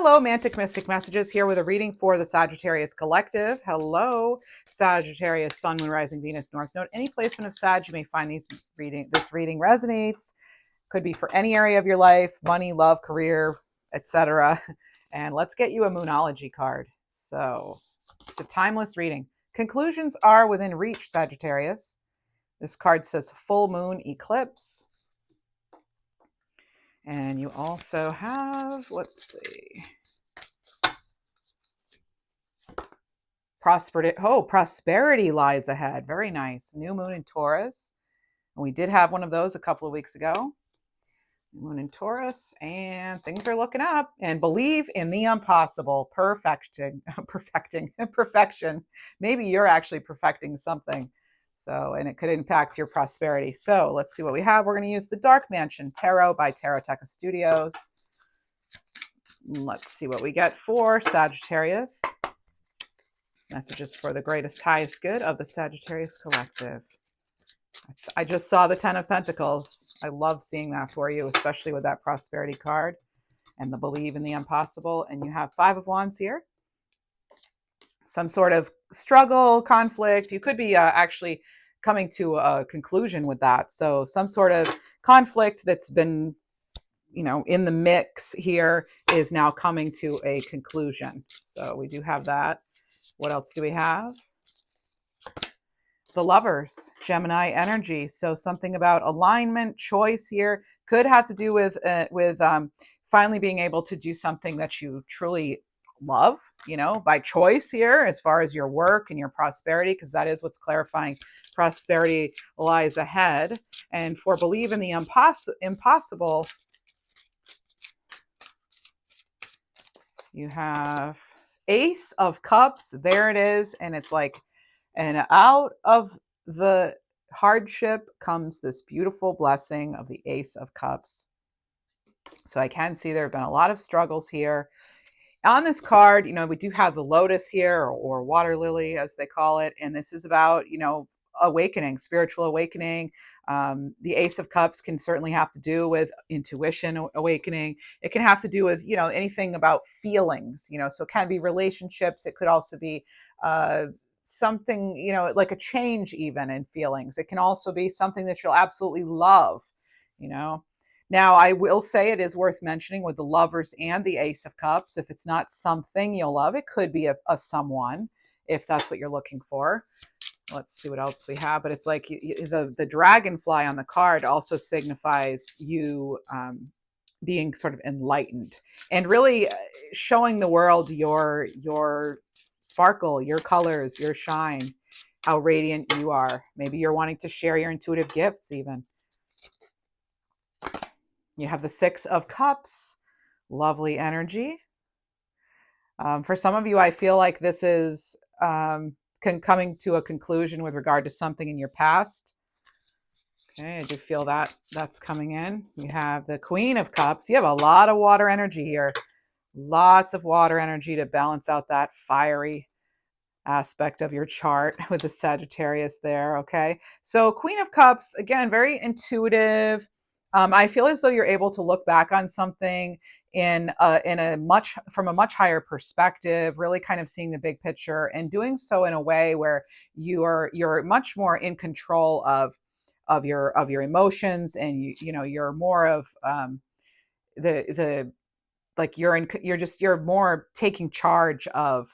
Hello, Mantic Mystic Messages here with a reading for the Sagittarius Collective. Hello, Sagittarius, Sun, Moon, Rising, Venus, North Node. Any placement of Sag, you may find this reading resonates. Could be for any area of your life, money, love, career, etc. And let's get you a Moonology card. So it's a timeless reading. Conclusions are within reach, Sagittarius. This card says full moon eclipse. And you also have, let's see, prosperity lies ahead. Very nice. New moon in Taurus. And we did have one of those a couple of weeks ago. New moon in Taurus, and things are looking up. And believe in the impossible. Perfection. Maybe you're actually perfecting something. So, and it could impact your prosperity. So let's see what we have. We're going to use the Dark Mansion Tarot by Taroteca Studios. Let's see what we get for Sagittarius. Messages for the greatest, highest good of the Sagittarius Collective. I just saw the Ten of Pentacles. I love seeing that for you, especially with that prosperity card and the believe in the impossible. And you have Five of Wands here. Some sort of struggle, conflict. You could be actually coming to a conclusion with that. So some sort of conflict that's been, in the mix here is now coming to a conclusion. So we do have that. What else do we have? The Lovers, Gemini energy. So something about alignment, choice here could have to do with finally being able to do something that you truly love, by choice here, as far as your work and your prosperity, because that is what's clarifying. Prosperity lies ahead. And for believe in the impossible, you have Ace of Cups. There it is. And it's like, and out of the hardship comes this beautiful blessing of the Ace of Cups. So I can see there have been a lot of struggles here. On this card, we do have the lotus here, or water lily, as they call it. And this is about, awakening, spiritual awakening. The Ace of Cups can certainly have to do with intuition awakening. It can have to do with, anything about feelings, so it can be relationships. It could also be something, like a change even in feelings. It can also be something that you'll absolutely love, Now, I will say it is worth mentioning with the Lovers and the Ace of Cups, if it's not something you'll love, it could be a someone, if that's what you're looking for. Let's see what else we have. But it's like the dragonfly on the card also signifies you being sort of enlightened and really showing the world your sparkle, your colors, your shine, how radiant you are. Maybe you're wanting to share your intuitive gifts even. You have the Six of Cups, lovely energy. For some of you, I feel like this is coming to a conclusion with regard to something in your past. Okay, I do feel that that's coming in. You have the Queen of Cups. You have a lot of water energy here. Lots of water energy to balance out that fiery aspect of your chart with the Sagittarius there. Okay, so Queen of Cups, again, very intuitive. I feel as though you're able to look back on something from a much higher perspective, really kind of seeing the big picture and doing so in a way where you're much more in control of your emotions, and you're more of you're more taking charge of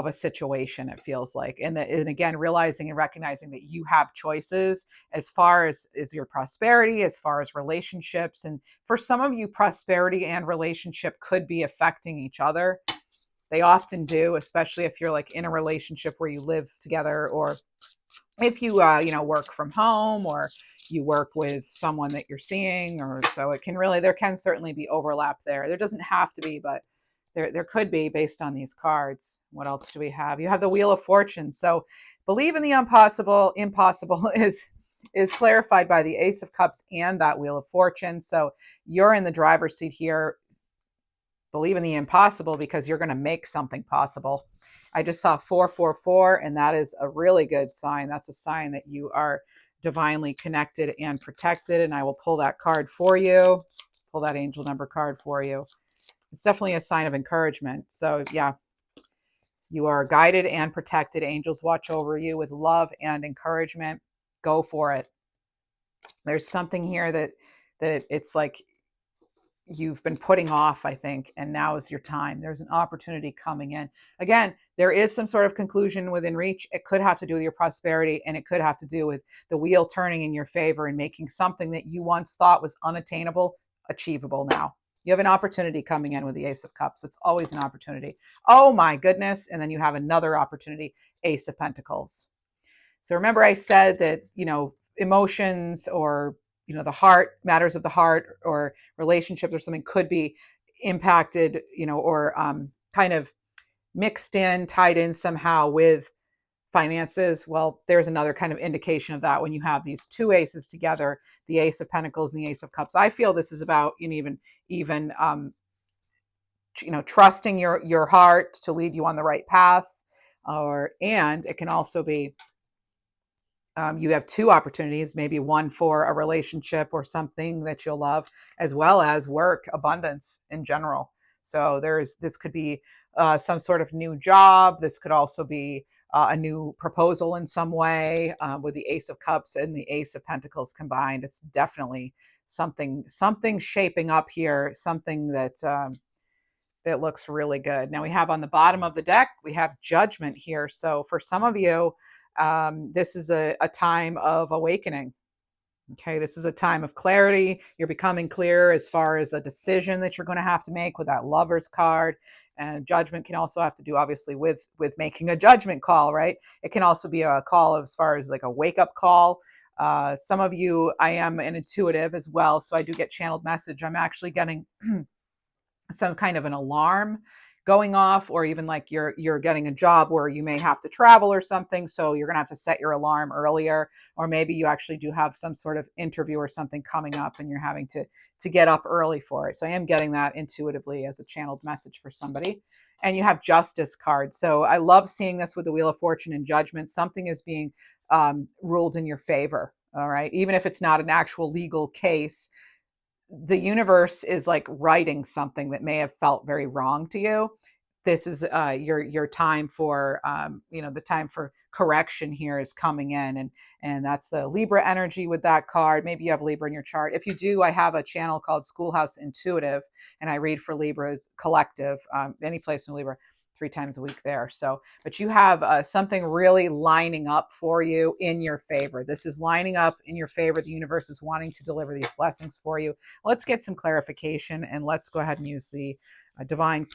a situation, it feels like. And again, realizing and recognizing that you have choices as far as your prosperity, as far as relationships. And for some of you, prosperity and relationship could be affecting each other. They often do, especially if you're like in a relationship where you live together, or if you work from home, or you work with someone that you're seeing, or so there can certainly be overlap there. There doesn't have to be, but there could be, based on these cards. What else do we have? You have the Wheel of Fortune. So believe in the impossible. Impossible is clarified by the Ace of Cups and that Wheel of Fortune. So you're in the driver's seat here. Believe in the impossible because you're going to make something possible. I just saw 444, and that is a really good sign. That's a sign that you are divinely connected and protected. And I will pull that card for you, pull that angel number card for you. It's definitely a sign of encouragement. So yeah, you are guided and protected. Angels watch over you with love and encouragement. Go for it. There's something here that it's like you've been putting off, I think, and now is your time. There's an opportunity coming in. Again, there is some sort of conclusion within reach. It could have to do with your prosperity, and it could have to do with the wheel turning in your favor and making something that you once thought was unattainable achievable now. You have an opportunity coming in with the Ace of Cups. It's always an opportunity. Oh my goodness. And then you have another opportunity, Ace of Pentacles. So remember I said that, emotions or, the heart, matters of the heart or relationships or something could be impacted, or kind of mixed in, tied in somehow with finances. Well, there's another kind of indication of that when you have these two aces together, the Ace of Pentacles and the Ace of Cups. I feel this is about, even trusting your heart to lead you on the right path, and it can also be you have two opportunities, maybe one for a relationship or something that you'll love, as well as work, abundance in general. So this could be some sort of new job. This could also be a new proposal in some way, with the Ace of Cups and the Ace of Pentacles combined. It's definitely something shaping up here, something that looks really good. Now we have on the bottom of the deck, we have Judgment here. So for some of you, this is a time of awakening. Okay, this is a time of clarity. You're becoming clear as far as a decision that you're going to have to make with that Lover's card. And Judgment can also have to do, obviously, with making a judgment call, right? It can also be a call as far as like a wake up call. Some of you, I am an intuitive as well, so I do get channeled message. I'm actually getting some kind of an alarm going off, or even like you're getting a job where you may have to travel or something, so you're going to have to set your alarm earlier, or maybe you actually do have some sort of interview or something coming up and you're having to get up early for it. So I am getting that intuitively as a channeled message for somebody. And you have Justice card. So I love seeing this with the Wheel of Fortune and Judgment. Something is being ruled in your favor. All right, even if it's not an actual legal case, the universe is like righting something that may have felt very wrong to you. This is your time for the time for correction here is coming in, and that's the Libra energy with that card. Maybe you have Libra in your chart. If you do, I have a channel called Schoolhouse Intuitive, and I read for Libra's collective, any place in Libra, 3 times a week there. So, but you have something really lining up for you in your favor. This is lining up in your favor. The universe is wanting to deliver these blessings for you. Let's get some clarification, and let's go ahead and use the Divine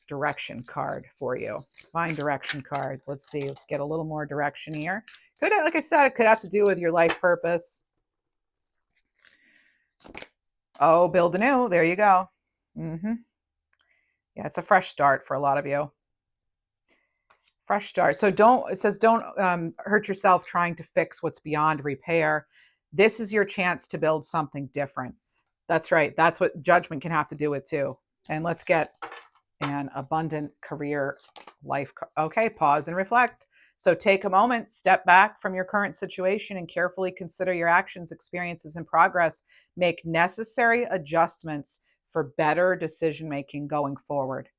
Direction card for you. Divine Direction cards. Let's see. Let's get a little more direction here. Could, like I said, it could have to do with your life purpose. Oh, build anew. There you go. Yeah, it's a fresh start for a lot of you. Fresh start. So it says don't hurt yourself trying to fix what's beyond repair. This is your chance to build something different. That's right. That's what Judgment can have to do with too. And let's get an abundant career life. Okay, pause and reflect. So take a moment, step back from your current situation and carefully consider your actions, experiences, and progress. Make necessary adjustments for better decision-making going forward.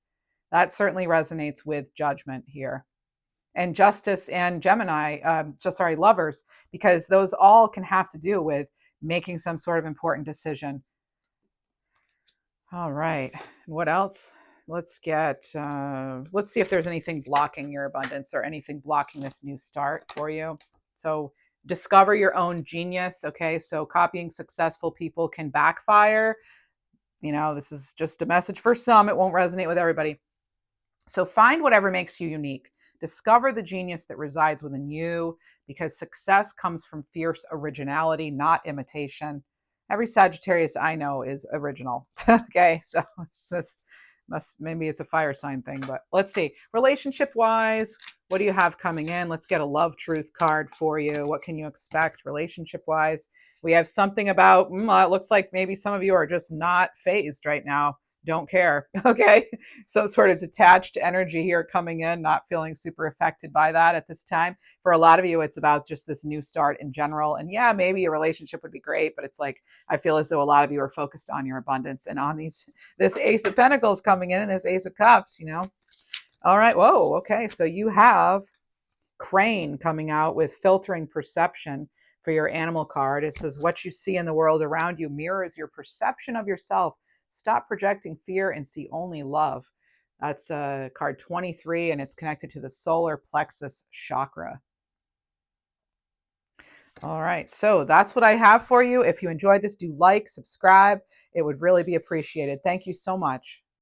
That certainly resonates with Judgment here. And Justice and Gemini, Lovers, because those all can have to do with making some sort of important decision. All right. What else? Let's see if there's anything blocking your abundance or anything blocking this new start for you. So discover your own genius. Okay. So copying successful people can backfire. This is just a message for some. It won't resonate with everybody. So find whatever makes you unique. Discover the genius that resides within you, because success comes from fierce originality, not imitation. Every Sagittarius I know is original. Okay, so maybe it's a fire sign thing, but let's see. Relationship wise, what do you have coming in? Let's get a love truth card for you. What can you expect relationship wise? We have something about, it looks like maybe some of you are just not phased right now don't care. Okay. Some sort of detached energy here coming in, not feeling super affected by that at this time. For a lot of you, it's about just this new start in general. And yeah, maybe a relationship would be great, but it's like, I feel as though a lot of you are focused on your abundance and on this Ace of Pentacles coming in and this Ace of Cups, you know? All right. Whoa. Okay. So you have Crane coming out with filtering perception for your animal card. It says, what you see in the world around you mirrors your perception of yourself. Stop projecting fear and see only love. That's card 23, and it's connected to the solar plexus chakra. All right, so that's what I have for you. If you enjoyed this, do like, subscribe. It would really be appreciated. Thank you so much.